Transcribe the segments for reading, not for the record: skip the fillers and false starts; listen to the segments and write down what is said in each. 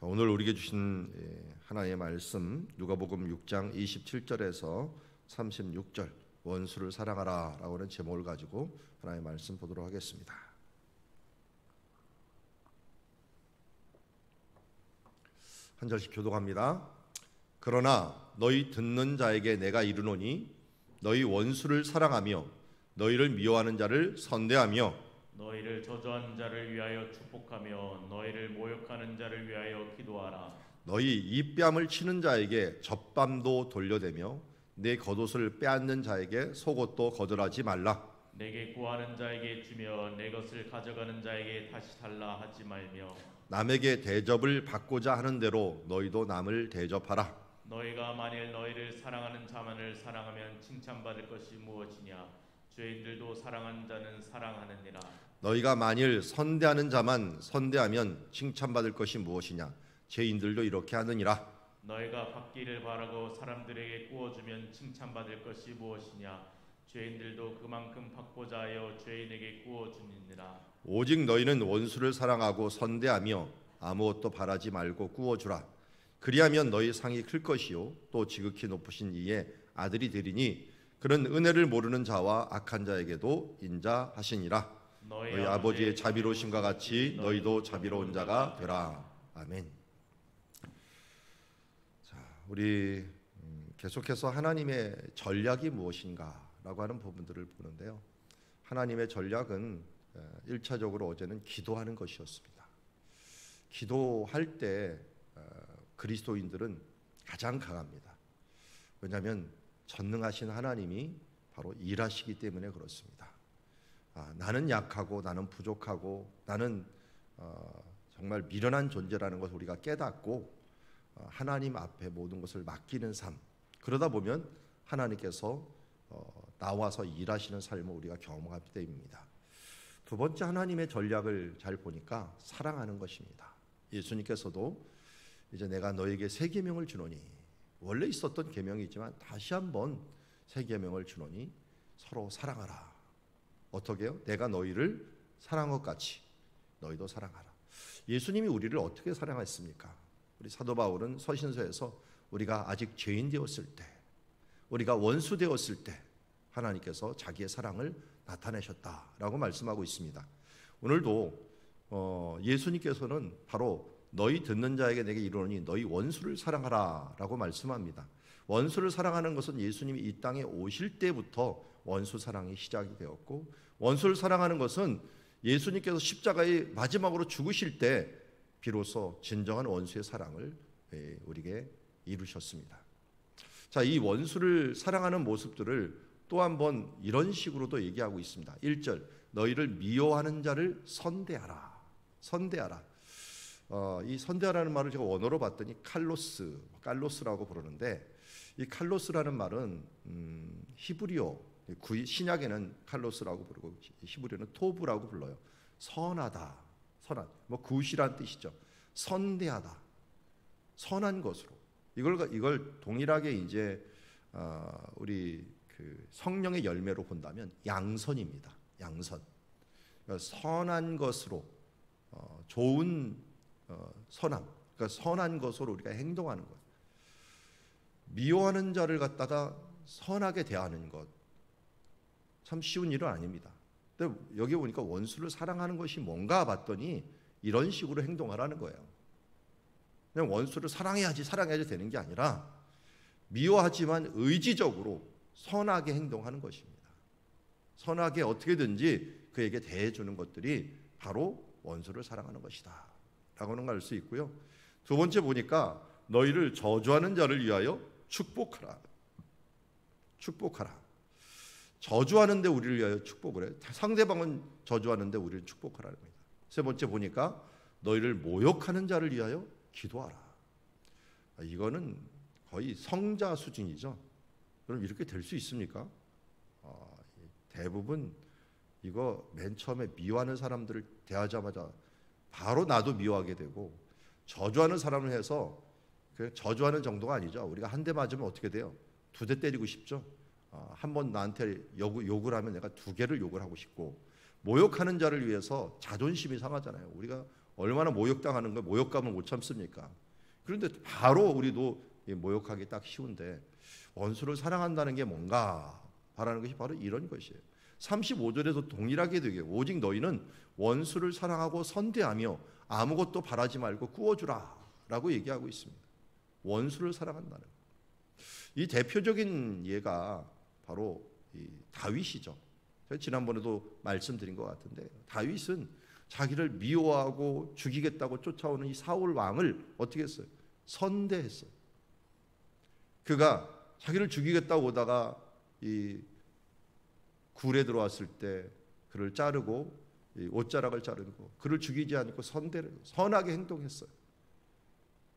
오늘 우리에게 주신 하나님의 말씀 누가복음 6장 27절에서 36절 원수를 사랑하라 라고 하는 제목을 가지고 하나님의 말씀 보도록 하겠습니다. 한 절씩 교독합니다. 그러나 너희 듣는 자에게 내가 이르노니 너희 원수를 사랑하며 너희를 미워하는 자를 선대하며 너희를 저주하는 자를 위하여 축복하며 너희를 모욕하는 자를 위하여 기도하라. 너희 입뺨을 치는 자에게 젖밤도 돌려대며 내 겉옷을 빼앗는 자에게 속옷도 거절하지 말라. 내게 구하는 자에게 주며 내 것을 가져가는 자에게 다시 달라 하지 말며 남에게 대접을 받고자 하는 대로 너희도 남을 대접하라. 너희가 만일 너희를 사랑하는 자만을 사랑하면 칭찬받을 것이 무엇이냐. 죄인들도 사랑하는 자는 사랑하느니라. 너희가 만일 선대하는 자만 선대하면 칭찬받을 것이 무엇이냐. 죄인들도 이렇게 하느니라. 너희가 받기를 바라고 사람들에게 구워주면 칭찬받을 것이 무엇이냐. 죄인들도 그만큼 받고자 하여 죄인에게 구워주느니라. 오직 너희는 원수를 사랑하고 선대하며 아무것도 바라지 말고 구워주라. 그리하면 너희 상이 클 것이요 또 지극히 높으신 이의 아들이 되리니 그는 은혜를 모르는 자와 악한 자에게도 인자하시니라. 너희 아버지의 자비로우심과 같이 너희도 자비로운 자가 되라. 아멘. 자, 우리 계속해서 하나님의 전략이 무엇인가라고 하는 부분들을 보는데요. 하나님의 전략은 1차적으로 어제는 기도하는 것이었습니다. 기도할 때 그리스도인들은 가장 강합니다. 왜냐하면 전능하신 하나님이 바로 일하시기 때문에 그렇습니다. 나는 약하고 나는 부족하고 나는 정말 미련한 존재라는 것을 우리가 깨닫고 하나님 앞에 모든 것을 맡기는 삶, 그러다 보면 하나님께서 나와서 일하시는 삶을 우리가 경험하기 때문입니다. 두 번째 하나님의 전략을 잘 보니까 사랑하는 것입니다. 예수님께서도 이제 내가 너에게 새 계명을 주노니, 원래 있었던 계명이지만 다시 한번 새 계명을 주노니 서로 사랑하라. 어떻게 해요? 내가 너희를 사랑한 것 같이 너희도 사랑하라. 예수님이 우리를 어떻게 사랑했습니까? 우리 사도 바울은 서신서에서 우리가 아직 죄인 되었을 때, 우리가 원수 되었을 때 하나님께서 자기의 사랑을 나타내셨다라고 말씀하고 있습니다. 오늘도 예수님께서는 바로 너희 듣는 자에게 내게 이르노니 너희 원수를 사랑하라 라고 말씀합니다. 원수를 사랑하는 것은 예수님이 이 땅에 오실 때부터 원수 사랑이 시작이 되었고, 원수를 사랑하는 것은 예수님께서 십자가에 마지막으로 죽으실 때 비로소 진정한 원수의 사랑을 우리에게 이루셨습니다. 자, 이 원수를 사랑하는 모습들을 또 한 번 이런 식으로도 얘기하고 있습니다. 1절 너희를 미워하는 자를 선대하라. 선대하라. 이 선대하라는 말을 제가 원어로 봤더니 칼로스라고 부르는데, 이 칼로스라는 말은 히브리어, 신약에는 칼로스라고 부르고 히브리어는 토브라고 불러요. 선하다, 선한, 굿이란 뜻이죠. 선대하다, 선한 것으로. 이걸 동일하게 이제 우리 그 성령의 열매로 본다면 양선입니다. 양선. 그러니까 선한 것으로 좋은 선함, 그러니까 선한 것으로 우리가 행동하는 것. 미워하는 자를 갖다가 선하게 대하는 것, 참 쉬운 일은 아닙니다. 근데 여기 보니까 원수를 사랑하는 것이 뭔가 봤더니 이런 식으로 행동하라는 거예요. 그냥 원수를 사랑해야지 되는 게 아니라 미워하지만 의지적으로 선하게 행동하는 것입니다. 선하게 어떻게든지 그에게 대해주는 것들이 바로 원수를 사랑하는 것이다 라고는 알 수 있고요. 두 번째 보니까 너희를 저주하는 자를 위하여 축복하라. 축복하라. 저주하는데 우리를 위하여 축복을 해. 상대방은 저주하는데 우리를 축복하라는 겁니다. 세 번째 보니까 너희를 모욕하는 자를 위하여 기도하라. 이거는 거의 성자 수준이죠. 그럼 이렇게 될 수 있습니까? 대부분 이거 맨 처음에 미워하는 사람들을 대하자마자 바로 나도 미워하게 되고, 저주하는 사람을 해서 저주하는 정도가 아니죠. 우리가 한 대 맞으면 어떻게 돼요? 2대 때리고 싶죠. 한 번 나한테 욕을 하면 내가 2개를 욕을 하고 싶고, 모욕하는 자를 위해서 자존심이 상하잖아요. 우리가 얼마나 모욕당하는 거, 모욕감을 못 참습니까? 그런데 바로 우리도 모욕하기 딱 쉬운데 원수를 사랑한다는 게 뭔가 바라는 것이 바로 이런 것이에요. 35절에서 동일하게 되게 오직 너희는 원수를 사랑하고 선대하며 아무것도 바라지 말고 꾸어주라 라고 얘기하고 있습니다. 원수를 사랑한다는 것. 이 대표적인 예가 바로 이 다윗이죠. 제가 지난번에도 말씀드린 것 같은데 다윗은 자기를 미워하고 죽이겠다고 쫓아오는 이 사울 왕을 어떻게 했어요? 선대했어요. 그가 자기를 죽이겠다고 오다가 이 굴에 들어왔을 때 그를 자르고 이 옷자락을 자르고 그를 죽이지 않고 선하게 행동했어요.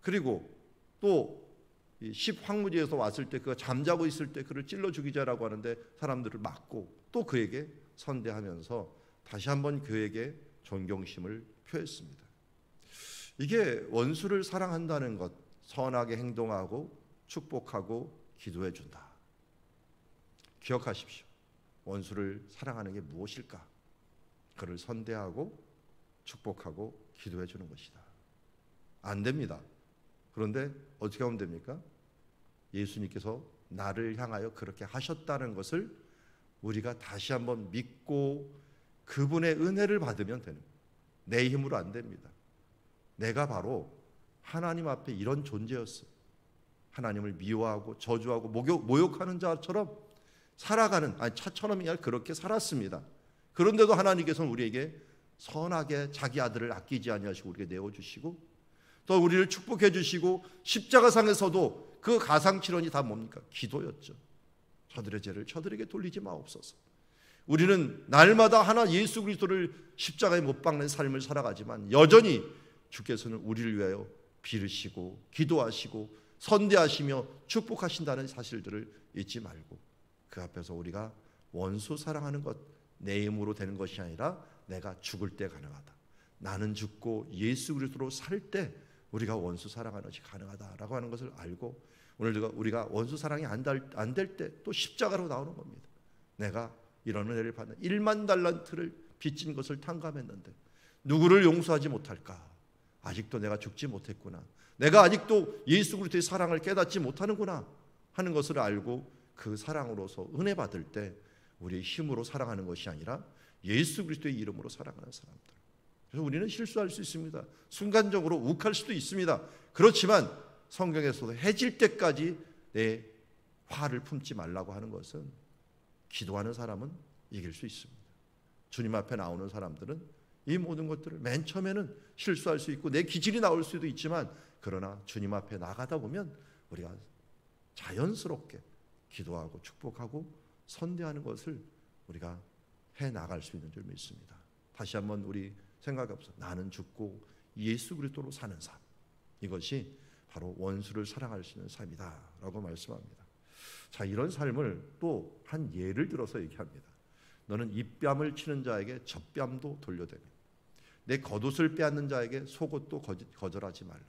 그리고 또 십황무지에서 왔을 때 그가 잠자고 있을 때 그를 찔러 죽이자라고 하는데 사람들을 막고 또 그에게 선대하면서 다시 한번 그에게 존경심을 표했습니다. 이게 원수를 사랑한다는 것, 선하게 행동하고 축복하고 기도해 준다. 기억하십시오. 원수를 사랑하는 게 무엇일까? 그를 선대하고 축복하고 기도해 주는 것이다. 안 됩니다. 그런데 어떻게 하면 됩니까? 예수님께서 나를 향하여 그렇게 하셨다는 것을 우리가 다시 한번 믿고 그분의 은혜를 받으면 되는 거예요. 내 힘으로 안 됩니다. 내가 바로 하나님 앞에 이런 존재였어요. 하나님을 미워하고 저주하고 모욕하는 자처럼 살아가는, 아니 차처럼이 아니라 그렇게 살았습니다. 그런데도 하나님께서는 우리에게 선하게 자기 아들을 아끼지 아니하시고 우리에게 내어주시고 또 우리를 축복해 주시고 십자가상에서도 그 가상칠언이 다 뭡니까? 기도였죠. 저들의 죄를 저들에게 돌리지 마옵소서. 우리는 날마다 하나 예수 그리스도를 십자가에 못 박는 삶을 살아가지만 여전히 주께서는 우리를 위하여 빌으시고 기도하시고 선대하시며 축복하신다는 사실들을 잊지 말고 그 앞에서 우리가 원수 사랑하는 것 내 힘으로 되는 것이 아니라 내가 죽을 때 가능하다. 나는 죽고 예수 그리스도로 살 때 우리가 원수 사랑하는 것이 가능하다라고 하는 것을 알고 오늘 우리가 원수 사랑이 안 될 때 또 십자가로 나오는 겁니다. 내가 이런 은혜를 받는 1만 달란트를 빚진 것을 탕감했는데 누구를 용서하지 못할까? 아직도 내가 죽지 못했구나. 내가 아직도 예수 그리스도의 사랑을 깨닫지 못하는구나 하는 것을 알고 그 사랑으로서 은혜 받을 때 우리의 힘으로 사랑하는 것이 아니라 예수 그리스도의 이름으로 사랑하는 사람들. 그래서 우리는 실수할 수 있습니다. 순간적으로 욱할 수도 있습니다. 그렇지만 성경에서도 해질 때까지 내 화를 품지 말라고 하는 것은 기도하는 사람은 이길 수 있습니다. 주님 앞에 나오는 사람들은 이 모든 것들을 맨 처음에는 실수할 수 있고 내 기질이 나올 수도 있지만 그러나 주님 앞에 나가다 보면 우리가 자연스럽게 기도하고 축복하고 선대하는 것을 우리가 해나갈 수 있는 줄 믿습니다. 다시 한번 우리 생각해 봅시다. 나는 죽고 예수 그리스도로 사는 삶, 이것이 바로 원수를 사랑할 수 있는 삶이다 라고 말씀합니다. 자, 이런 삶을 또 한 예를 들어서 얘기합니다. 너는 입뺨을 치는 자에게 젖뺨도 돌려대며 내 겉옷을 빼앗는 자에게 속옷도 거절하지 말라.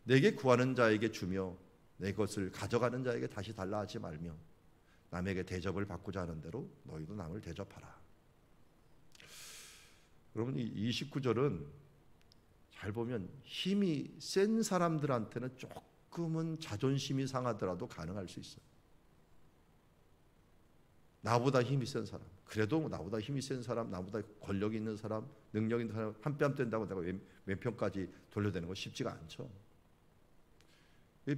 내게 구하는 자에게 주며 내 것을 가져가는 자에게 다시 달라 하지 말며 남에게 대접을 받고자 하는 대로 너희도 남을 대접하라. 여러분, 이 29절은 잘 보면 힘이 센 사람들한테는 조금은 자존심이 상하더라도 가능할 수 있어요. 나보다 힘이 센 사람, 그래도 나보다 힘이 센 사람, 나보다 권력이 있는 사람, 능력 있는 사람 한 뺨 뗀다고 내가 왼편까지 돌려대는 거 쉽지가 않죠.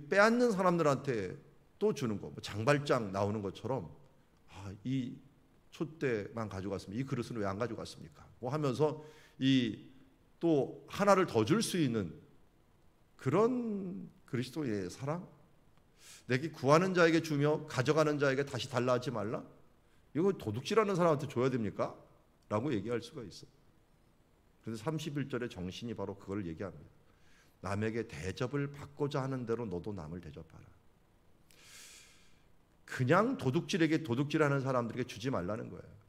빼앗는 사람들한테 또 주는 거, 장발장 나오는 것처럼 이 촛대만 가져갔으면 이 그릇은 왜 안 가져갔습니까? 뭐 하면서 이 또 하나를 더 줄 수 있는 그런 그리스도의 사랑, 내게 구하는 자에게 주며 가져가는 자에게 다시 달라 하지 말라. 이거 도둑질하는 사람한테 줘야 됩니까? 라고 얘기할 수가 있어요. 그래서 31절의 정신이 바로 그걸 얘기합니다. 남에게 대접을 받고자 하는 대로 너도 남을 대접하라. 그냥 도둑질하는 사람들에게 주지 말라는 거예요.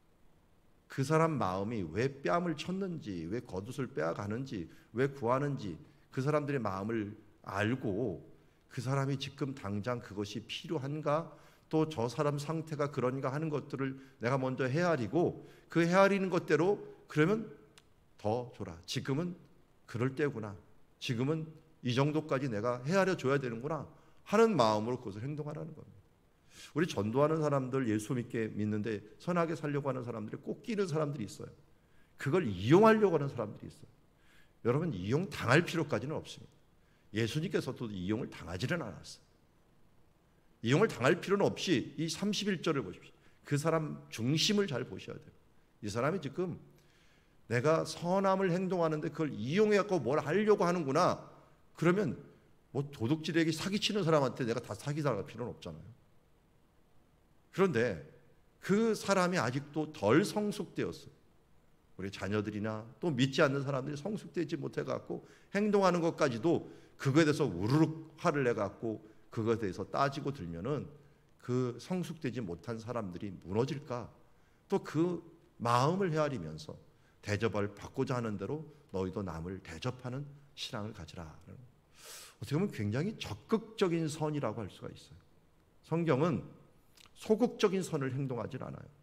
그 사람 마음이 왜 뺨을 쳤는지, 왜 겉옷을 빼앗가는지, 왜 구하는지 그 사람들의 마음을 알고 그 사람이 지금 당장 그것이 필요한가, 또 저 사람 상태가 그런가 하는 것들을 내가 먼저 헤아리고 그 헤아리는 것대로 그러면 더 줘라. 지금은 그럴 때구나. 지금은 이 정도까지 내가 헤아려 줘야 되는구나 하는 마음으로 그것을 행동하라는 겁니다. 우리 전도하는 사람들, 예수 믿는데 선하게 살려고 하는 사람들이 꼭 끼는 사람들이 있어요. 그걸 이용하려고 하는 사람들이 있어요. 여러분, 이용당할 필요까지는 없습니다. 예수님께서도 이용을 당하지는 않았어요. 이용을 당할 필요는 없이 이 31절을 보십시오. 그 사람 중심을 잘 보셔야 돼요. 이 사람이 지금 내가 선함을 행동하는데 그걸 이용해갖고 뭘 하려고 하는구나. 그러면 뭐 도둑질에게 사기치는 사람한테 내가 다 사기당할 필요는 없잖아요. 그런데 그 사람이 아직도 덜 성숙되었어요. 우리 자녀들이나 또 믿지 않는 사람들이 성숙되지 못해갖고 행동하는 것까지도 그거에 대해서 우르륵 화를 내갖고 그거에 대해서 따지고 들면은 그 성숙되지 못한 사람들이 무너질까? 또 그 마음을 헤아리면서 대접을 받고자 하는 대로 너희도 남을 대접하는 신앙을 가지라. 어떻게 보면 굉장히 적극적인 선이라고 할 수가 있어요. 성경은 소극적인 선을 행동하지 않아요.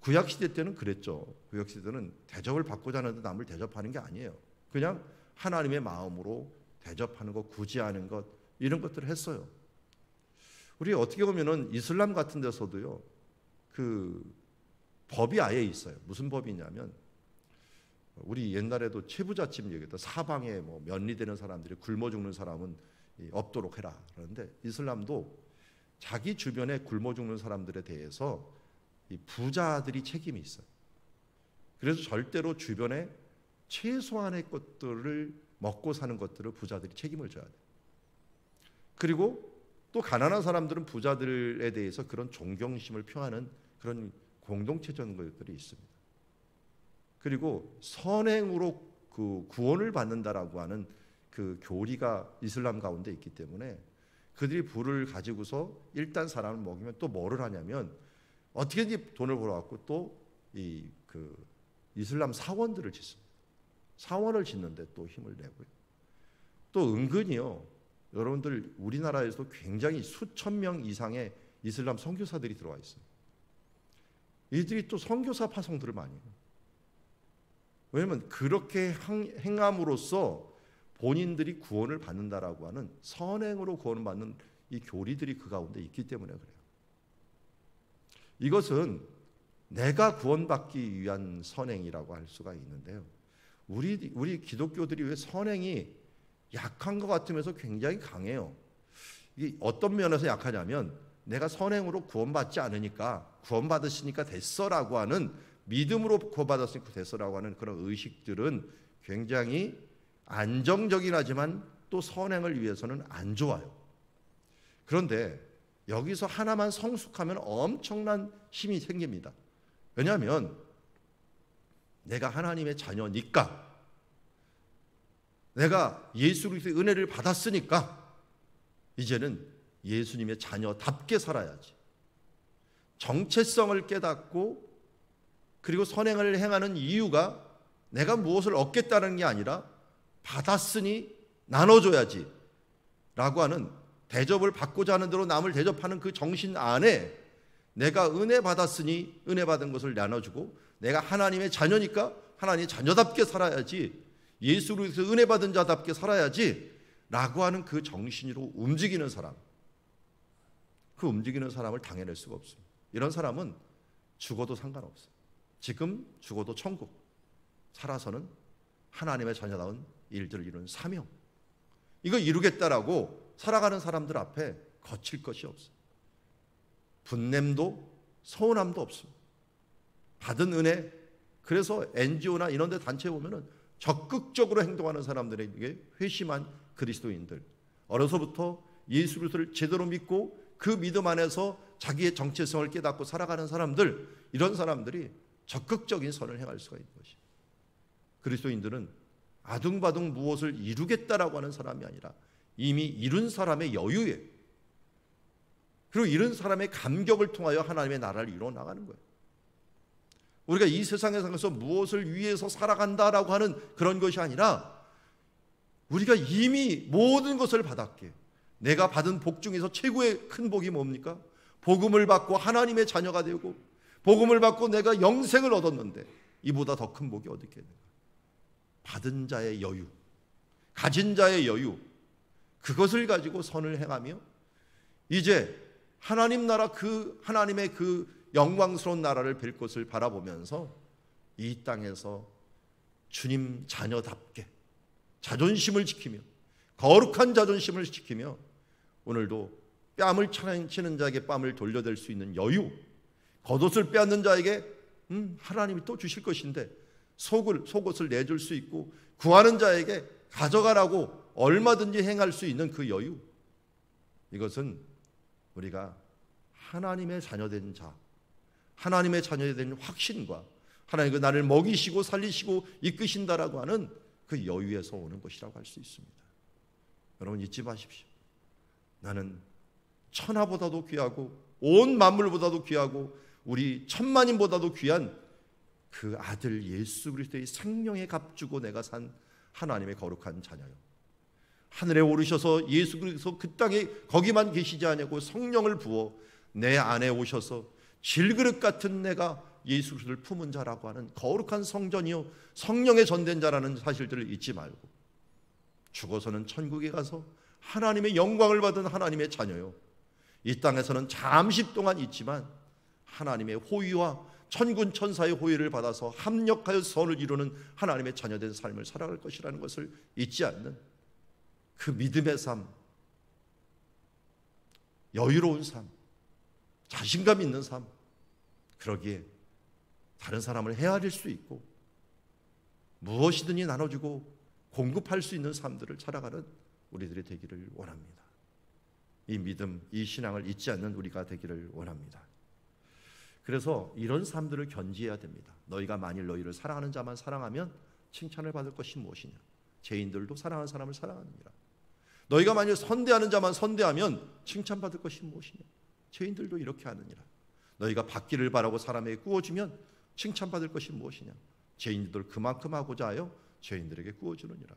구약시대 때는 그랬죠. 구약시대 때는 대접을 받고자 하는데 남을 대접하는 게 아니에요. 그냥 하나님의 마음으로 대접하는 것, 구제하는 것, 이런 것들을 했어요. 우리 어떻게 보면은 이슬람 같은 데서도요, 그 법이 아예 있어요. 무슨 법이 있냐면, 우리 옛날에도 최부잣집 얘기했다. 사방에 뭐 면리되는 사람들이 굶어 죽는 사람은 없도록 해라. 그런데 이슬람도 자기 주변에 굶어 죽는 사람들에 대해서 이 부자들이 책임이 있어요. 그래서 절대로 주변에 최소한의 것들을 먹고 사는 것들을 부자들이 책임을 져야 돼요. 그리고 또 가난한 사람들은 부자들에 대해서 그런 존경심을 표하는 그런 공동체적인 것들이 있습니다. 그리고 선행으로 그 구원을 받는다라고 하는 그 교리가 이슬람 가운데 있기 때문에 그들이 부를 가지고서 일단 사람을 먹이면 또 뭐를 하냐면 어떻게든지 돈을 벌어갖고 또 이 그 이슬람 사원들을 짓습니다. 사원을 짓는데 또 힘을 내고요. 또 은근히요, 여러분들 우리나라에서도 굉장히 수천 명 이상의 이슬람 선교사들이 들어와 있어요. 이들이 또 선교사 파송들을 많이 해요. 왜냐하면 그렇게 행함으로써 본인들이 구원을 받는다라고 하는 선행으로 구원을 받는 이 교리들이 그 가운데 있기 때문에 그래요. 이것은 내가 구원받기 위한 선행이라고 할 수가 있는데요. 우리 기독교들이 왜 선행이 약한 것 같으면서 굉장히 강해요. 이게 어떤 면에서 약하냐면 내가 선행으로 구원받지 않으니까 구원받으시니까 됐어라고 하는 믿음으로 구원받았으니까 됐어라고 하는 그런 의식들은 굉장히 안정적이긴 하지만 또 선행을 위해서는 안 좋아요. 그런데 여기서 하나만 성숙하면 엄청난 힘이 생깁니다. 왜냐하면 내가 하나님의 자녀니까, 내가 예수 그리스도의 은혜를 받았으니까 이제는 예수님의 자녀답게 살아야지. 정체성을 깨닫고 그리고 선행을 행하는 이유가 내가 무엇을 얻겠다는 게 아니라 받았으니 나눠줘야지 라고 하는, 대접을 받고자 하는 대로 남을 대접하는 그 정신 안에 내가 은혜 받았으니 은혜 받은 것을 나눠주고, 내가 하나님의 자녀니까 하나님의 자녀답게 살아야지, 예수 그리스도 은혜 받은 자답게 살아야지 라고 하는 그 정신으로 움직이는 사람, 그 움직이는 사람을 당해낼 수가 없습니다. 이런 사람은 죽어도 상관없어요. 지금 죽어도 천국, 살아서는 하나님의 자녀다운 일들을 이루는 사명, 이거 이루겠다라고 살아가는 사람들 앞에 거칠 것이 없어요. 분냄도 서운함도 없습니다. 받은 은혜, 그래서 NGO나 이런 데 단체에 보면은 적극적으로 행동하는 사람들에게 회심한 그리스도인들, 어려서부터 예수 그리스도를 제대로 믿고 그 믿음 안에서 자기의 정체성을 깨닫고 살아가는 사람들, 이런 사람들이 적극적인 선을 행할 수가 있는 것이에요. 그리스도인들은 아둥바둥 무엇을 이루겠다라고 하는 사람이 아니라 이미 이룬 사람의 여유에, 그리고 이런 사람의 감격을 통하여 하나님의 나라를 이루어 나가는 거예요. 우리가 이 세상에 살면서 무엇을 위해서 살아간다라고 하는 그런 것이 아니라 우리가 이미 모든 것을 받았기에, 내가 받은 복 중에서 최고의 큰 복이 뭡니까? 복음을 받고 하나님의 자녀가 되고 복음을 받고 내가 영생을 얻었는데 이보다 더 큰 복이 어디 있겠는가? 받은 자의 여유, 가진 자의 여유, 그것을 가지고 선을 행하며 이제 하나님 나라, 그 하나님의 그 영광스러운 나라를 뵐 것을 바라보면서 이 땅에서 주님 자녀답게 자존심을 지키며, 거룩한 자존심을 지키며, 오늘도 뺨을 치는 자에게 뺨을 돌려댈 수 있는 여유, 겉옷을 빼앗는 자에게 하나님이 또 주실 것인데 속옷을 내줄 수 있고, 구하는 자에게 가져가라고 얼마든지 행할 수 있는 그 여유, 이것은 우리가 하나님의 자녀된 자, 하나님의 자녀된 확신과 하나님이 나를 먹이시고 살리시고 이끄신다라고 하는 그 여유에서 오는 것이라고 할 수 있습니다. 여러분 잊지 마십시오. 나는 천하보다도 귀하고 온 만물보다도 귀하고 우리 천만인보다도 귀한 그 아들 예수 그리스도의 생명에 값주고 내가 산 하나님의 거룩한 자녀요. 하늘에 오르셔서 예수 그리스도 그 땅에 거기만 계시지 않냐고 성령을 부어 내 안에 오셔서 질그릇 같은 내가 예수 그리스도를 품은 자라고 하는 거룩한 성전이요 성령의 전된 자라는 사실들을 잊지 말고, 죽어서는 천국에 가서 하나님의 영광을 받은 하나님의 자녀요, 이 땅에서는 잠시 동안 있지만 하나님의 호의와 천군 천사의 호의를 받아서 합력하여 선을 이루는 하나님의 자녀된 삶을 살아갈 것이라는 것을 잊지 않는 그 믿음의 삶, 여유로운 삶, 자신감 있는 삶, 그러기에 다른 사람을 헤아릴 수 있고 무엇이든지 나눠주고 공급할 수 있는 삶들을 살아가는 우리들이 되기를 원합니다. 이 믿음, 이 신앙을 잊지 않는 우리가 되기를 원합니다. 그래서 이런 삶들을 견지해야 됩니다. 너희가 만일 너희를 사랑하는 자만 사랑하면 칭찬을 받을 것이 무엇이냐? 죄인들도 사랑하는 사람을 사랑하느니라. 너희가 만일 선대하는 자만 선대하면 칭찬받을 것이 무엇이냐? 죄인들도 이렇게 하느니라. 너희가 받기를 바라고 사람에게 구워주면 칭찬받을 것이 무엇이냐? 죄인들도 그만큼 하고자 하여 죄인들에게 구워주느니라.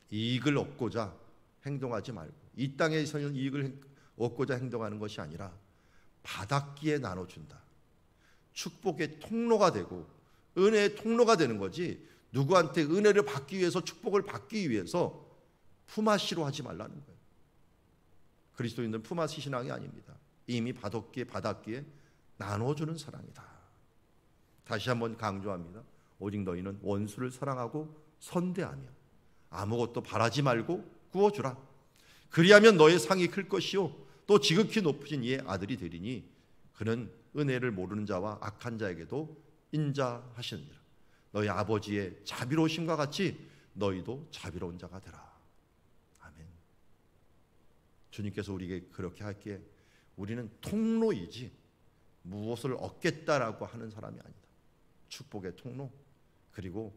이익을 얻고자 행동하지 말고, 이 땅에서는 이익을 얻고자 행동하는 것이 아니라 받았기에 나눠준다. 축복의 통로가 되고 은혜의 통로가 되는 거지, 누구한테 은혜를 받기 위해서, 축복을 받기 위해서 품앗이로 하지 말라는 거예요. 그리스도인들은 품앗이 신앙이 아닙니다. 이미 받았기에 나눠주는 사랑이다. 다시 한번 강조합니다. 오직 너희는 원수를 사랑하고 선대하며 아무것도 바라지 말고 구워주라. 그리하면 너의 상이 클 것이요 또 지극히 높으신 이의 아들이 되리니 그는 은혜를 모르는 자와 악한 자에게도 인자하시느니라. 너희 아버지의 자비로우심과 같이 너희도 자비로운 자가 되라. 아멘. 주님께서 우리에게 그렇게 하기에 우리는 통로이지 무엇을 얻겠다라고 하는 사람이 아니다. 축복의 통로, 그리고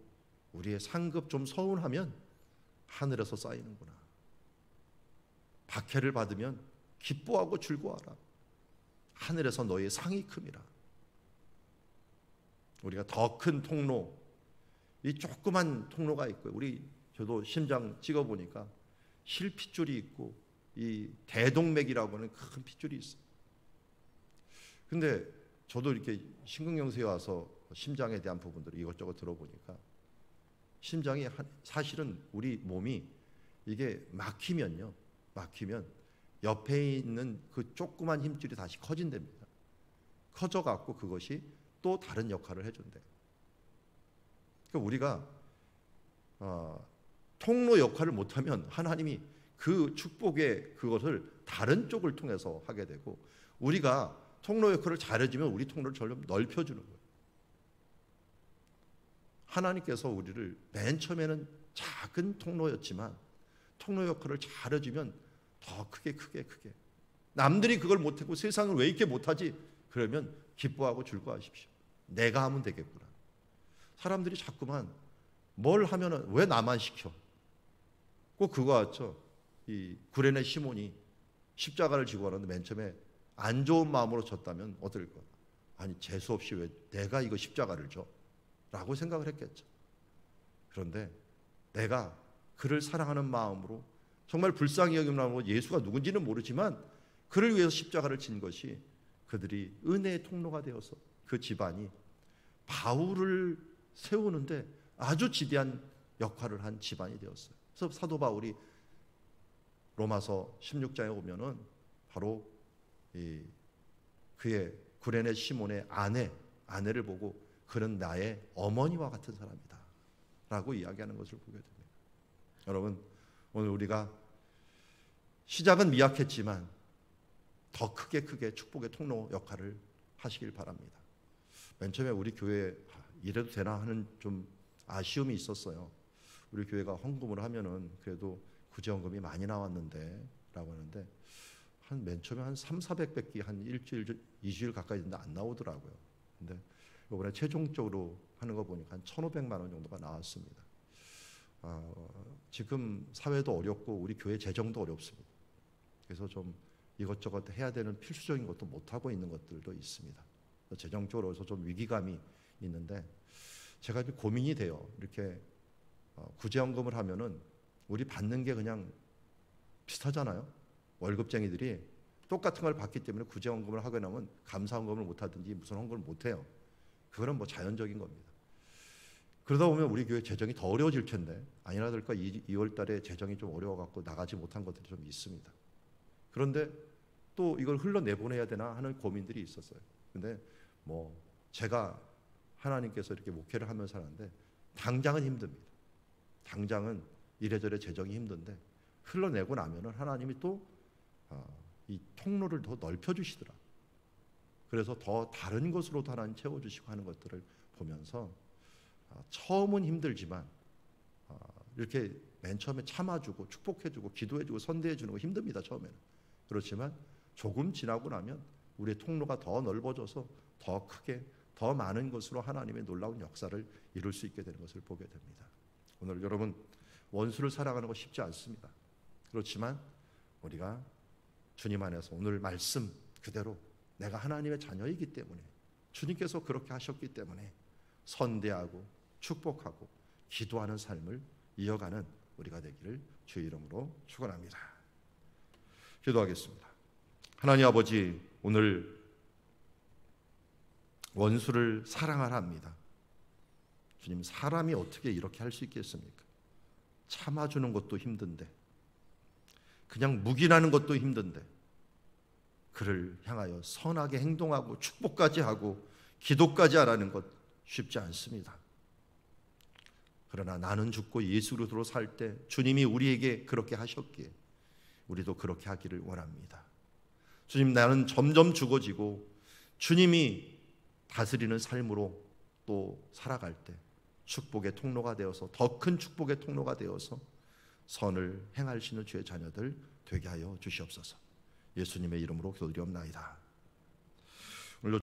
우리의 상급 좀 서운하면 하늘에서 쌓이는구나. 박해를 받으면 기뻐하고 즐거워하라. 하늘에서 너의 상이 큼이라. 우리가 더 큰 통로, 이 조그만 통로가 있고요. 저도 심장 찍어보니까 실핏줄이 있고 이 대동맥이라고 하는 큰 핏줄이 있어요. 근데 저도 이렇게 심근경색에 와서 심장에 대한 부분들을 이것저것 들어보니까 심장이 사실은 우리 몸이 이게 막히면 옆에 있는 그 조그만 힘줄이 다시 커진답니다. 커져갖고 그것이 또 다른 역할을 해준대요. 그러니까 우리가 통로 역할을 못하면 하나님이 그 축복의 그것을 다른 쪽을 통해서 하게 되고, 우리가 통로 역할을 잘해주면 우리 통로를 점점 넓혀주는 거예요. 하나님께서 우리를 맨 처음에는 작은 통로였지만 통로 역할을 잘해주면 더 크게 남들이 그걸 못하고 세상을 왜 이렇게 못하지? 그러면 기뻐하고 즐거워하십시오. 내가 하면 되겠구나. 사람들이 자꾸만 뭘 하면은 왜 나만 시켜? 꼭 그거 같죠? 이 구레네 시몬이 십자가를 지고 가는데 맨 처음에 안 좋은 마음으로 졌다면 어떨 것? 아니 재수 없이 왜 내가 이거 십자가를 져? 라고 생각을 했겠죠. 그런데 내가 그를 사랑하는 마음으로 정말 불쌍히 여기는 마음으로, 예수가 누군지는 모르지만 그를 위해서 십자가를 진 것이 그들이 은혜의 통로가 되어서 그 집안이 바울을 세우는데 아주 지대한 역할을 한 집안이 되었어요. 그래서 사도 바울이 로마서 16장에 오면은 바로 그의 구레네 시몬의 아내를 보고 그는 나의 어머니와 같은 사람이다 라고 이야기하는 것을 보게 됩니다. 여러분, 오늘 우리가 시작은 미약했지만 더 크게 축복의 통로 역할을 하시길 바랍니다. 맨 처음에 우리 교회에 이래도 되나 하는 좀 아쉬움이 있었어요. 우리 교회가 헌금을 하면은 그래도 구제헌금이 많이 나왔는데 라고 하는데 맨 처음에 한 300~400개 한 일주일 2주일 가까이 됐는데 안 나오더라고요. 근데 이번에 최종적으로 하는 거 보니까 한 1,500만 원 정도가 나왔습니다. 지금 사회도 어렵고 우리 교회 재정도 어렵습니다. 그래서 좀 이것저것 해야 되는 필수적인 것도 못 하고 있는 것들도 있습니다. 재정적으로서 좀 위기감이 있는데 제가 고민이 돼요. 이렇게 구제헌금을 하면은 우리 받는 게 그냥 비슷하잖아요. 월급쟁이들이 똑같은 걸 받기 때문에 구제헌금을 하게 나면 감사헌금을 못 하든지 무슨 헌금을 못 해요. 그거는 뭐 자연적인 겁니다. 그러다 보면 우리 교회 재정이 더 어려워질 텐데 아니나 다를까 2월 달에 재정이 좀 어려워갖고 나가지 못한 것들이 좀 있습니다. 그런데 또 이걸 흘러내보내야 되나 하는 고민들이 있었어요. 근데 뭐 제가 하나님께서 이렇게 목회를 하면서 하는데 당장은 힘듭니다. 당장은 이래저래 재정이 힘든데 흘러내고 나면은 하나님이 또 이 통로를 더 넓혀주시더라. 그래서 더 다른 것으로도 하나님 채워주시고 하는 것들을 보면서 처음은 힘들지만 이렇게 맨 처음에 참아주고 축복해주고 기도해주고 선대해주는 거 힘듭니다. 처음에는. 그렇지만 조금 지나고 나면 우리의 통로가 더 넓어져서 더 크게 더 많은 것으로 하나님의 놀라운 역사를 이룰 수 있게 되는 것을 보게 됩니다. 오늘 여러분 원수를 사랑하는 거 쉽지 않습니다. 그렇지만 우리가 주님 안에서 오늘 말씀 그대로 내가 하나님의 자녀이기 때문에 주님께서 그렇게 하셨기 때문에 선대하고 축복하고 기도하는 삶을 이어가는 우리가 되기를 주의 이름으로 축원합니다. 기도하겠습니다. 하나님 아버지, 오늘 원수를 사랑하라 합니다. 주님, 사람이 어떻게 이렇게 할 수 있겠습니까? 참아주는 것도 힘든데, 그냥 묵인하는 것도 힘든데, 그를 향하여 선하게 행동하고 축복까지 하고 기도까지 하라는 것 쉽지 않습니다. 그러나 나는 죽고 예수 그리스도로 살 때 주님이 우리에게 그렇게 하셨기에 우리도 그렇게 하기를 원합니다. 주님, 나는 점점 죽어지고 주님이 다스리는 삶으로 또 살아갈 때 축복의 통로가 되어서 더 큰 축복의 통로가 되어서 선을 행할 수 있는 주의 자녀들 되게 하여 주시옵소서. 예수님의 이름으로 기도드리옵나이다.